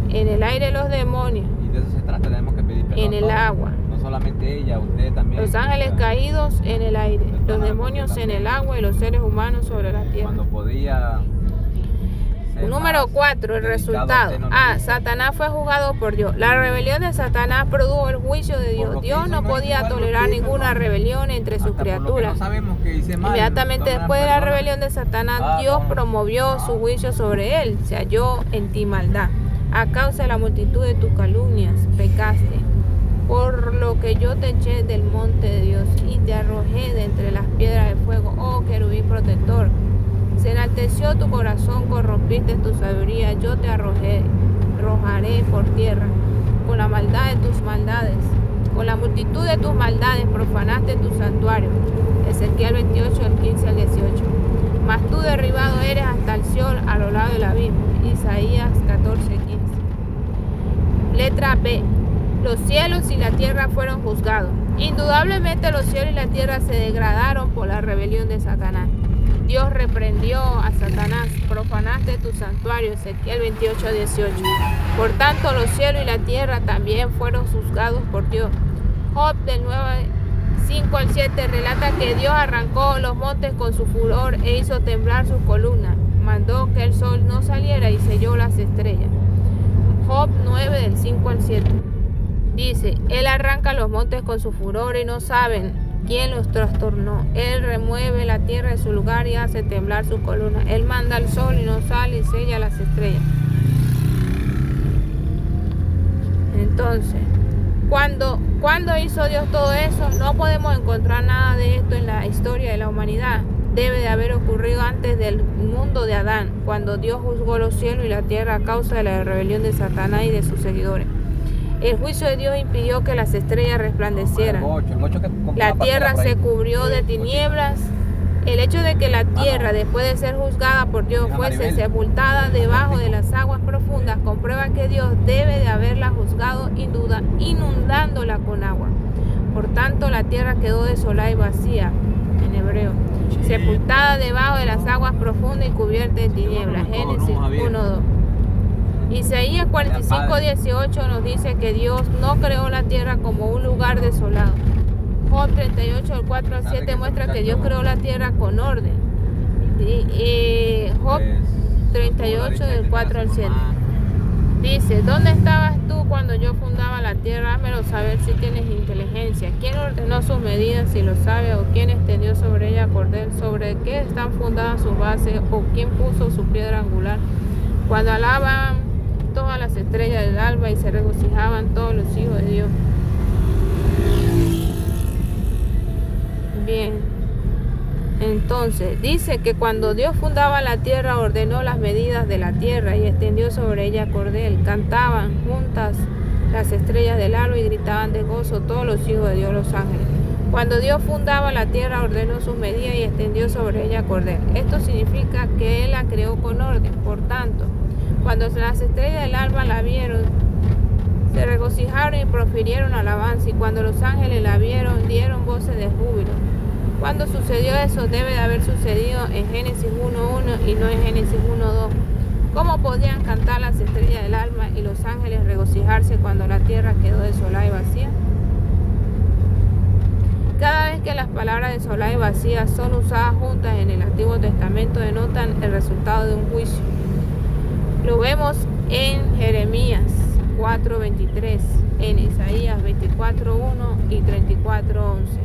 en el aire los demonios, Y de eso se trata, tenemos que pedir perdón. en el todos. agua. No solamente ella, usted también. Los ángeles caídos en el aire, los demonios en el agua y los seres humanos sobre la tierra. Cuando podía. ser Número más 4, el dedicado a resultado. usted, no lo A. hizo. Satanás fue juzgado por Dios. La rebelión de Satanás produjo el juicio de Por Dios. lo que Dios hizo, no no es podía igual lo tolerar que hizo, ninguna hermano. rebelión entre sus Hasta por lo que criaturas. no sabemos que hice mal, Inmediatamente nos después de la perdona. rebelión de Satanás, Dios no. promovió su juicio sobre él. Se halló en ti maldad. A causa de la multitud de tus calumnias, pecaste. Por lo que yo te eché del monte de Dios y te arrojé de entre las piedras de fuego, oh querubín protector. Se enalteció tu corazón, corrompiste tu sabiduría, yo te arrojaré por tierra, con la maldad de tus maldades. Con la multitud de tus maldades profanaste tu santuario. Ezequiel 28, del 15 al 18. Mas tú derribado eres hasta el Seol, a lo lado del abismo. Isaías 14, 15. Letra B. Los cielos y la tierra fueron juzgados. Indudablemente los cielos y la tierra se degradaron por la rebelión de Satanás. Dios reprendió a Satanás, profanaste tu santuario, Ezequiel 28, 18. Por tanto, los cielos y la tierra también fueron juzgados por Dios. Job del 9, 5 al 7 relata que Dios arrancó los montes con su furor e hizo temblar sus columnas. Mandó que el sol no saliera y selló las estrellas. Job 9, del 5 al 7. Dice, Él arranca los montes con su furor y no saben quién los trastornó. Él remueve la tierra de su lugar y hace temblar su columna. Él manda al sol y no sale y sella las estrellas. Entonces, ¿cuándo hizo Dios todo eso? No podemos encontrar nada de esto en la historia de la humanidad. Debe de haber ocurrido antes del mundo de Adán, cuando Dios juzgó los cielos y la tierra a causa de la rebelión de Satanás y de sus seguidores. El juicio de Dios impidió que las estrellas resplandecieran. La tierra se cubrió de tinieblas. El hecho de que la tierra, después de ser juzgada por Dios, fuese sepultada debajo de las aguas profundas, comprueba que Dios debe de haberla juzgado inundándola con agua. Por tanto, la tierra quedó desolada y vacía, en hebreo, sepultada debajo de las aguas profundas y cubierta de tinieblas. Génesis 1:2. Isaías 45, 18 nos dice que Dios no creó la tierra como un lugar desolado. Job 38, del 4 al 7 muestra que Dios creó la tierra con orden. Job 38, del 4 al 7. Dice, ¿dónde estabas tú cuando yo fundaba la tierra? Házmelo saber si tienes inteligencia. ¿Quién ordenó sus medidas, si lo sabe? ¿O quién extendió sobre ella cordel? ¿Sobre qué están fundadas sus bases? ¿O quién puso su piedra angular? Cuando alaban todas las estrellas del alba y se regocijaban todos los hijos de Dios. Bien, entonces dice que cuando Dios fundaba la tierra ordenó las medidas de la tierra y extendió sobre ella cordel. Cantaban juntas las estrellas del alba y gritaban de gozo todos los hijos de Dios, los ángeles. Cuando Dios fundaba la tierra ordenó sus medidas y extendió sobre ella cordel. Esto significa que Él la creó con orden. Por tanto, cuando las estrellas del alba la vieron, se regocijaron y profirieron alabanza, y cuando los ángeles la vieron, dieron voces de júbilo. Cuando sucedió eso, debe de haber sucedido en Génesis 1:1 y no en Génesis 1:2. ¿Cómo podían cantar las estrellas del alma y los ángeles regocijarse cuando la tierra quedó desolada y vacía? Cada vez que las palabras desolada y vacía son usadas juntas en el Antiguo Testamento, denotan el resultado de un juicio. Lo vemos en Jeremías 4:23, en Isaías 24:1 y 34:11.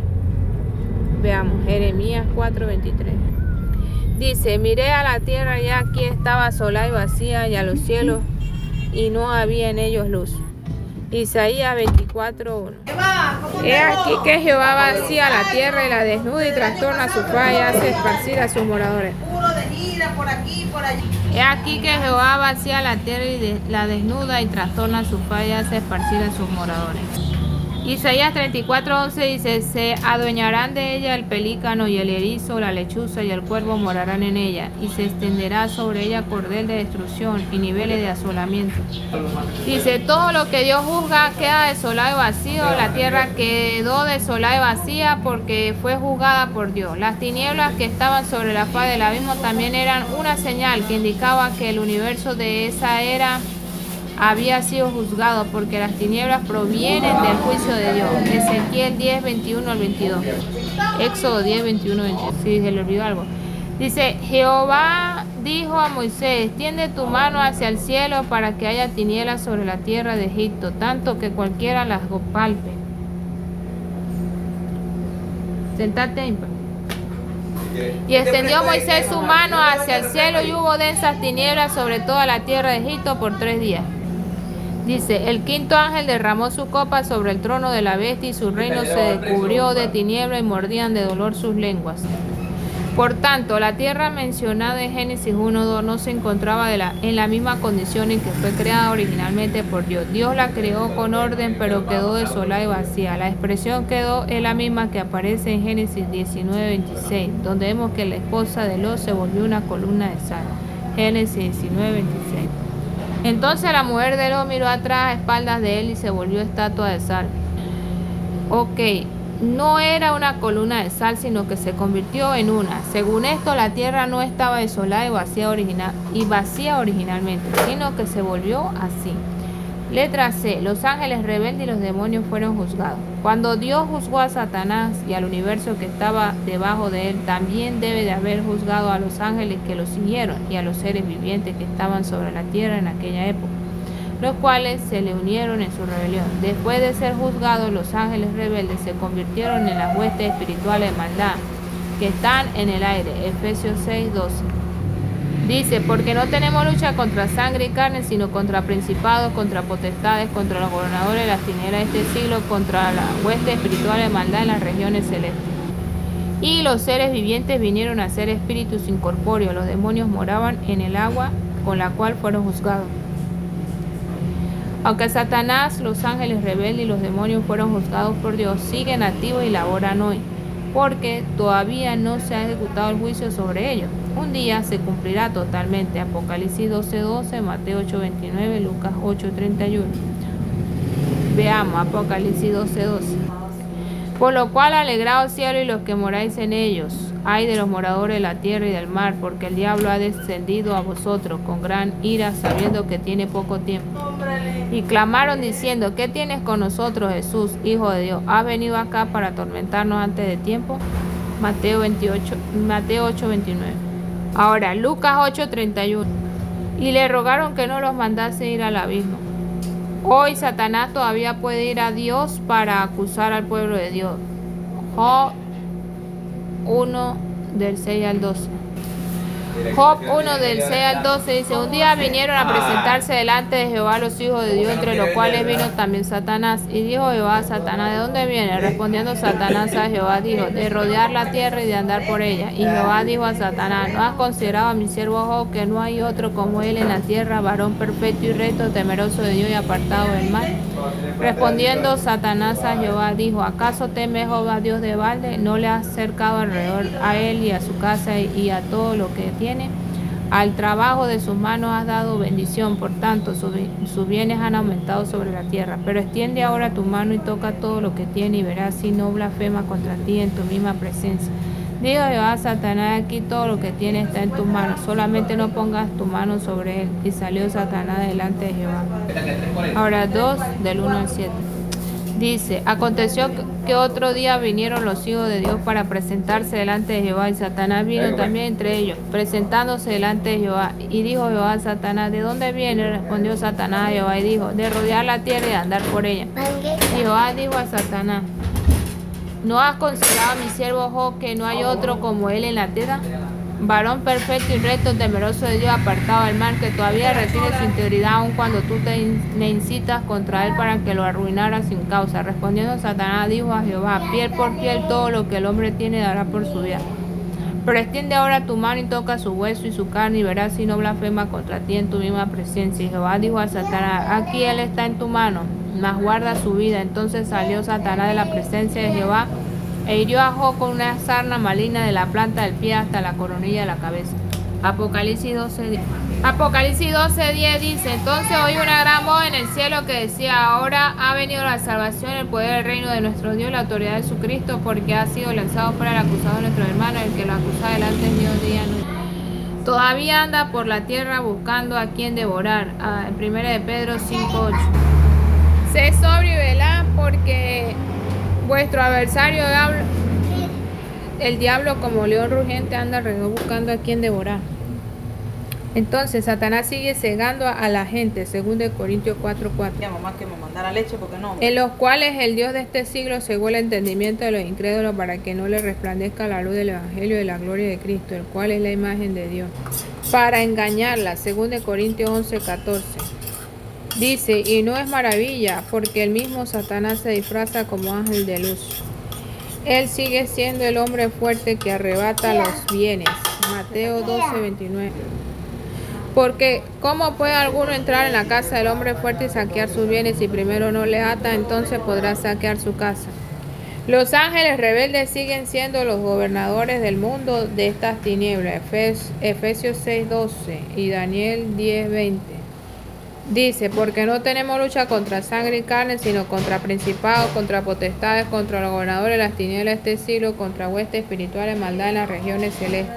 Veamos, Jeremías 4:23. Dice, miré a la tierra y aquí estaba sola y vacía, y a los cielos y no había en ellos luz. Isaías 24:1. He aquí que Jehová vacía la tierra y la desnuda y trastorna su faz y hace esparcir a sus moradores. He aquí que Jehová vacía la tierra y la desnuda y trastorna su faz y hace esparcir a sus moradores. Isaías 34:11 dice, se adueñarán de ella el pelícano y el erizo, la lechuza y el cuervo morarán en ella, y se extenderá sobre ella cordel de destrucción y niveles de asolamiento. Dice, todo lo que Dios juzga queda desolado y vacío, la tierra quedó desolada y vacía porque fue juzgada por Dios. Las tinieblas que estaban sobre la faz del abismo también eran una señal que indicaba que el universo de esa era había sido juzgado, porque las tinieblas provienen del juicio de Dios. Ezequiel 10, 21 al 22. Éxodo 10, 21 al 22. Sí, se le olvidó algo. Dice, Jehová dijo a Moisés, extiende tu mano hacia el cielo para que haya tinieblas sobre la tierra de Egipto, tanto que cualquiera las palpe. Sentate ahí. Y extendió Moisés su mano hacia el cielo y hubo densas tinieblas sobre toda la tierra de Egipto por 3 días. Dice, el quinto ángel derramó su copa sobre el trono de la bestia y su reino se cubrió de tiniebla y mordían de dolor sus lenguas. Por tanto, la tierra mencionada en Génesis 1:2 no se encontraba en la misma condición en que fue creada originalmente por Dios. Dios la creó con orden, pero quedó desolada y vacía. La expresión quedó es la misma que aparece en Génesis 19:26, donde vemos que la esposa de Lot se volvió una columna de sal. Génesis 19:26. Entonces la mujer de Lot miró atrás a espaldas de él y se volvió estatua de sal. Ok. No era una columna de sal, sino que se convirtió en una. Según esto, la tierra no estaba desolada y vacía originalmente, sino que se volvió así. Letra C. Los ángeles rebeldes y los demonios fueron juzgados. Cuando Dios juzgó a Satanás y al universo que estaba debajo de él, también debe de haber juzgado a los ángeles que lo siguieron y a los seres vivientes que estaban sobre la tierra en aquella época, los cuales se le unieron en su rebelión. Después de ser juzgados, los ángeles rebeldes se convirtieron en las huestes espirituales de maldad que están en el aire. Efesios 6:12. Dice, porque no tenemos lucha contra sangre y carne, sino contra principados, contra potestades, contra los gobernadores de las tinieblas de este siglo, contra las huestes espirituales de maldad en las regiones celestes. Y los seres vivientes vinieron a ser espíritus incorpóreos. Los demonios moraban en el agua con la cual fueron juzgados. Aunque Satanás, los ángeles rebeldes y los demonios fueron juzgados por Dios, siguen activos y laboran hoy, porque todavía no se ha ejecutado el juicio sobre ellos. Un día se cumplirá totalmente. Apocalipsis 12:12, Mateo 8:29, Lucas 8:31. Veamos, Apocalipsis 12:12. Por lo cual, alegraos cielo y los que moráis en ellos. Ay de los moradores de la tierra y del mar, porque el diablo ha descendido a vosotros con gran ira, sabiendo que tiene poco tiempo. Y clamaron diciendo, ¿qué tienes con nosotros, Jesús, Hijo de Dios? ¿Has venido acá para atormentarnos antes de tiempo? Mateo 8:29. Ahora, Lucas 8:31. Y le rogaron que no los mandase ir al abismo. Hoy Satanás todavía puede ir a Dios para acusar al pueblo de Dios. Job 1 del 6 al 12. Job 1 del 6 al 12 dice, un día vinieron a presentarse delante de Jehová los hijos de Dios, entre los cuales vino también Satanás. Y dijo Jehová a Satanás, ¿de dónde viene? Respondiendo Satanás a Jehová, dijo, de rodear la tierra y de andar por ella. Y Jehová dijo a Satanás, ¿no has considerado a mi siervo Job, que no hay otro como él en la tierra, varón perfecto y recto, temeroso de Dios y apartado del mal? Respondiendo Satanás a Jehová, dijo, ¿acaso teme Jehová Dios de balde? ¿No le has cercado alrededor a él y a su casa y a todo lo que tiene? Al trabajo de sus manos has dado bendición, por tanto sus bienes han aumentado sobre la tierra. Pero extiende ahora tu mano y toca todo lo que tiene y verás si no blasfema contra ti en tu misma presencia. Dijo Jehová a Satanás, aquí todo lo que tiene está en tus manos, solamente no pongas tu mano sobre él. Y salió Satanás delante de Jehová. Ahora 2 del 1 al 7. Dice, aconteció que otro día vinieron los hijos de Dios para presentarse delante de Jehová, y Satanás vino también entre ellos, presentándose delante de Jehová. Y dijo Jehová a Satanás, ¿de dónde viene? Respondió Satanás a Jehová y dijo, de rodear la tierra y de andar por ella. Y Jehová dijo a Satanás, ¿no has considerado a mi siervo Job, que no hay otro como él en la tierra? Varón perfecto y recto, temeroso de Dios, apartado del mal, que todavía retiene su integridad aun cuando tú le incitas contra él para que lo arruinara sin causa. Respondiendo Satanás dijo a Jehová, piel por piel todo lo que el hombre tiene dará por su vida. Pero extiende ahora tu mano y toca su hueso y su carne y verás si no blasfema contra ti en tu misma presencia. Y Jehová dijo a Satanás, aquí él está en tu mano, mas guarda su vida. Entonces salió Satanás de la presencia de Jehová e hirió a Job con una sarna maligna de la planta del pie hasta la coronilla de la cabeza. Apocalipsis 12:10 dice: entonces oí una gran voz en el cielo que decía: ahora ha venido la salvación, el poder del reino de nuestro Dios, la autoridad de su Cristo, porque ha sido lanzado fuera el acusado de nuestros hermanos, el que lo acusaba delante de Dios día y noche. Todavía anda por la tierra buscando a quien devorar. En 1 de Pedro 5:8. Sé sobrio y velad, porque vuestro adversario el diablo, como león rugiente, anda alrededor buscando a quien devorar. Entonces Satanás sigue cegando a la gente, según de Corintios 4:4. Ya, mamá, que me mandara leche porque no. En los cuales el Dios de este siglo cegó el entendimiento de los incrédulos para que no les resplandezca la luz del Evangelio de la gloria de Cristo, el cual es la imagen de Dios, para engañarla, según de Corintios 11:14. Dice: y no es maravilla, porque el mismo Satanás se disfraza como ángel de luz. Él sigue siendo el hombre fuerte que arrebata los bienes. Mateo 12:29. Porque ¿cómo puede alguno entrar en la casa del hombre fuerte y saquear sus bienes si primero no le ata? Entonces podrá saquear su casa. Los ángeles rebeldes siguen siendo los gobernadores del mundo de estas tinieblas. Efesios 6:12 y Daniel 10:20. Dice: porque no tenemos lucha contra sangre y carne, sino contra principados, contra potestades, contra los gobernadores de las tinieblas de este siglo, contra huestes espirituales de maldad en las regiones celestes.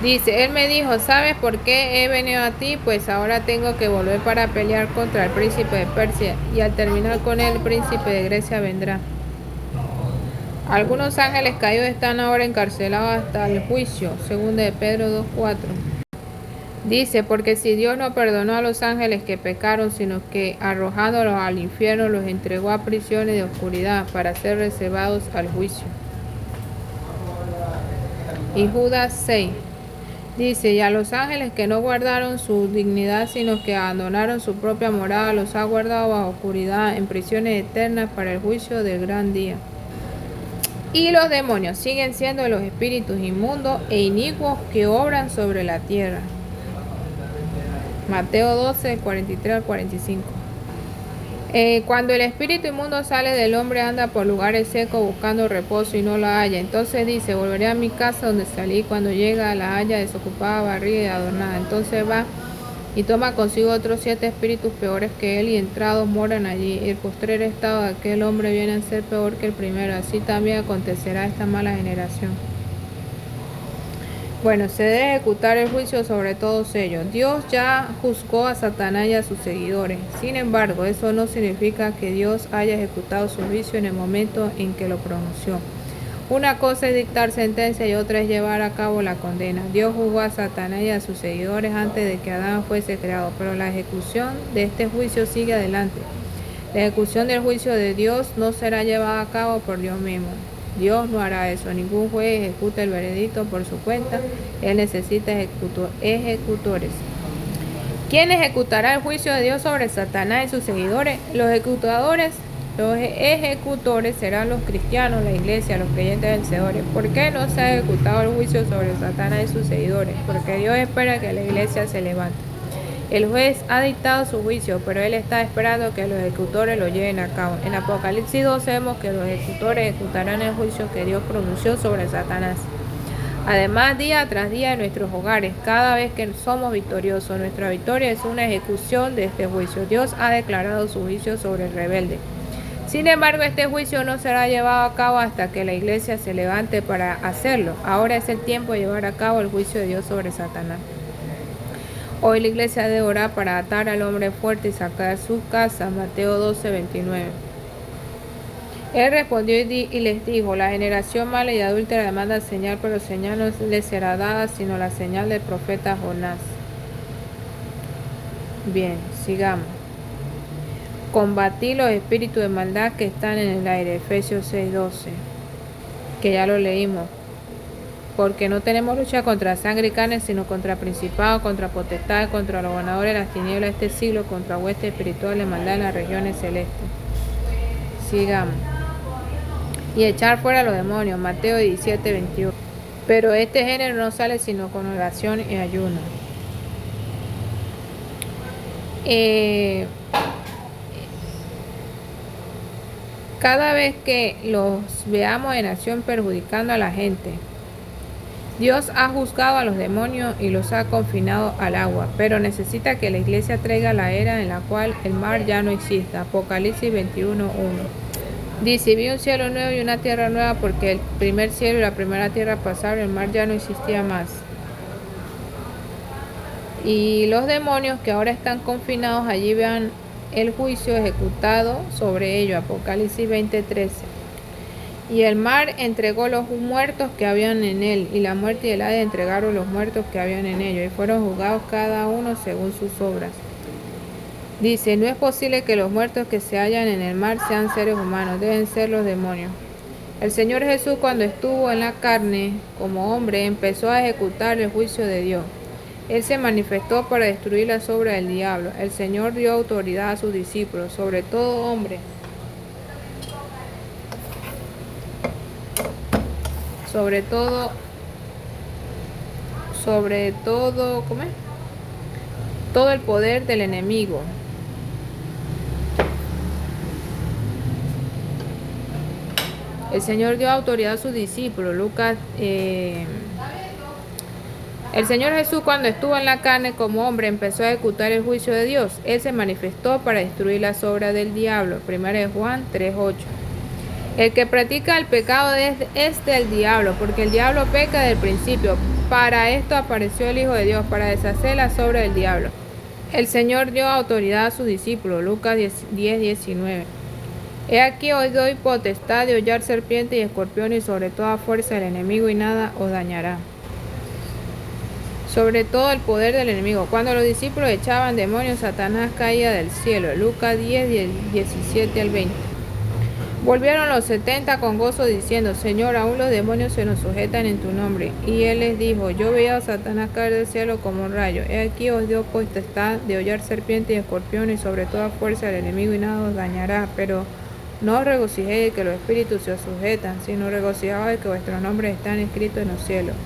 Dice: él me dijo: ¿sabes por qué he venido a ti? Pues ahora tengo que volver para pelear contra el príncipe de Persia, y al terminar con él, el príncipe de Grecia vendrá. Algunos ángeles caídos están ahora encarcelados hasta el juicio, según de Pedro 2:4. Dice: porque si Dios no perdonó a los ángeles que pecaron, sino que arrojándolos al infierno los entregó a prisiones de oscuridad para ser reservados al juicio. Y Judas 6. Dice: y a los ángeles que no guardaron su dignidad, sino que abandonaron su propia morada, los ha guardado bajo oscuridad en prisiones eternas para el juicio del gran día. Y los demonios siguen siendo los espíritus inmundos e inicuos que obran sobre la tierra. Mateo 12:43-45. Cuando el espíritu inmundo sale del hombre, anda por lugares secos buscando reposo y no lo halla. Entonces dice: volveré a mi casa donde salí. Cuando llega, la halla desocupada, barrida y adornada. Entonces va y toma consigo otros 7 espíritus peores que él, y entrados moran allí. El postrer estado de aquel hombre viene a ser peor que el primero. Así también acontecerá a esta mala generación. Bueno, se debe ejecutar el juicio sobre todos ellos. Dios ya juzgó a Satanás y a sus seguidores. Sin embargo, eso no significa que Dios haya ejecutado su juicio en el momento en que lo pronunció. Una cosa es dictar sentencia y otra es llevar a cabo la condena. Dios juzgó a Satanás y a sus seguidores antes de que Adán fuese creado, pero la ejecución de este juicio sigue adelante. La ejecución del juicio de Dios no será llevada a cabo por Dios mismo. Dios no hará eso. Ningún juez ejecuta el veredicto por su cuenta. Él necesita ejecutores. ¿Quién ejecutará el juicio de Dios sobre Satanás y sus seguidores? Los ejecutores serán los cristianos, la iglesia, los creyentes vencedores. ¿Por qué no se ha ejecutado el juicio sobre Satanás y sus seguidores? Porque Dios espera que la iglesia se levante. El juez ha dictado su juicio, pero él está esperando que los ejecutores lo lleven a cabo. En Apocalipsis 12 vemos que los ejecutores ejecutarán el juicio que Dios pronunció sobre Satanás. Además, día tras día en nuestros hogares, cada vez que somos victoriosos, nuestra victoria es una ejecución de este juicio. Dios ha declarado su juicio sobre el rebelde. Sin embargo, este juicio no será llevado a cabo hasta que la iglesia se levante para hacerlo. Ahora es el tiempo de llevar a cabo el juicio de Dios sobre Satanás. Hoy la iglesia debe orar para atar al hombre fuerte y sacar sus casas. Mateo 12:29. Él respondió y les dijo: la generación mala y adúltera demanda señal, pero señal no le será dada sino la señal del profeta Jonás. Bien, sigamos. Combatí los espíritus de maldad que están en el aire. Efesios 6:12, que ya lo leímos. Porque no tenemos lucha contra sangre y carne, sino contra principados, contra potestades, contra los gobernadores de las tinieblas de este siglo, contra huestes espirituales de maldad en las regiones celestes. Sigamos. Y echar fuera a los demonios. Mateo 17:21. Pero este género no sale sino con oración y ayuno. Cada vez que los veamos en acción perjudicando a la gente, Dios ha juzgado a los demonios y los ha confinado al agua, pero necesita que la iglesia traiga la era en la cual el mar ya no exista. Apocalipsis 21:1. Dice, vi un cielo nuevo y una tierra nueva, porque el primer cielo y la primera tierra pasaron, el mar ya no existía más. Y los demonios que ahora están confinados allí vean el juicio ejecutado sobre ellos. Apocalipsis 20:13. Y el mar entregó los muertos que habían en él, y la muerte y el Hades entregaron los muertos que habían en ellos, y fueron juzgados cada uno según sus obras. Dice, no es posible que los muertos que se hallan en el mar sean seres humanos, deben ser los demonios. El Señor Jesús, cuando estuvo en la carne como hombre, empezó a ejecutar el juicio de Dios. Él se manifestó para destruir las obras del diablo. El Señor dio autoridad a sus discípulos, sobre todo hombre. Sobre todo, ¿cómo es? Todo el poder del enemigo. El Señor dio autoridad a sus discípulos. Lucas, el Señor Jesús, cuando estuvo en la carne como hombre, empezó a ejecutar el juicio de Dios. Él se manifestó para destruir las obras del diablo. 1 Juan 3:8. El que practica el pecado es del diablo, porque el diablo peca desde el principio. Para esto apareció el Hijo de Dios, para deshacer las obras del diablo. El Señor dio autoridad a sus discípulos. Lucas 10:19. He aquí os doy potestad de hollar serpientes y escorpiones y sobre toda fuerza del enemigo, y nada os dañará. Sobre todo el poder del enemigo. Cuando los discípulos echaban demonios, Satanás caía del cielo. Lucas 10:17-20. Volvieron los 70 con gozo diciendo, Señor, aún los demonios se nos sujetan en tu nombre. Y él les dijo, yo veía a Satanás caer del cielo como un rayo. He aquí os dio potestad de hollar serpientes y escorpiones y sobre toda fuerza del enemigo, y nada os dañará. Pero no os regocijéis de que los espíritus se os sujetan, sino regocijaos de que vuestros nombres están escritos en los cielos.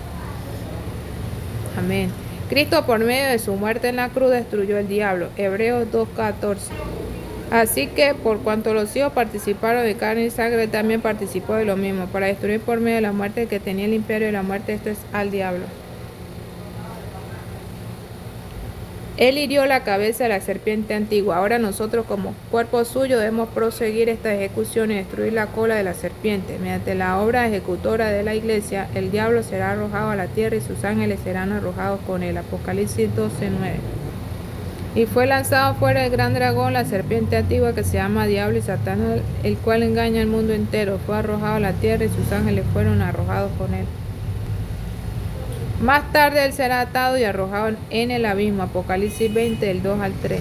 Amén. Cristo, por medio de su muerte en la cruz, destruyó el diablo. Hebreos 2:14. Así que, por cuanto los hijos participaron de carne y sangre, también participó de lo mismo, para destruir por medio de la muerte el que tenía el imperio de la muerte, esto es, al diablo. Él hirió la cabeza de la serpiente antigua. Ahora nosotros, como cuerpo suyo, debemos proseguir esta ejecución y destruir la cola de la serpiente. Mediante la obra ejecutora de la iglesia, el diablo será arrojado a la tierra y sus ángeles serán arrojados con él. Apocalipsis 12:9. Y fue lanzado fuera el gran dragón, la serpiente antigua, que se llama Diablo y Satanás, el cual engaña al mundo entero. Fue arrojado a la tierra y sus ángeles fueron arrojados con él. Más tarde él será atado y arrojado en el abismo. Apocalipsis 20, del 2 al 3.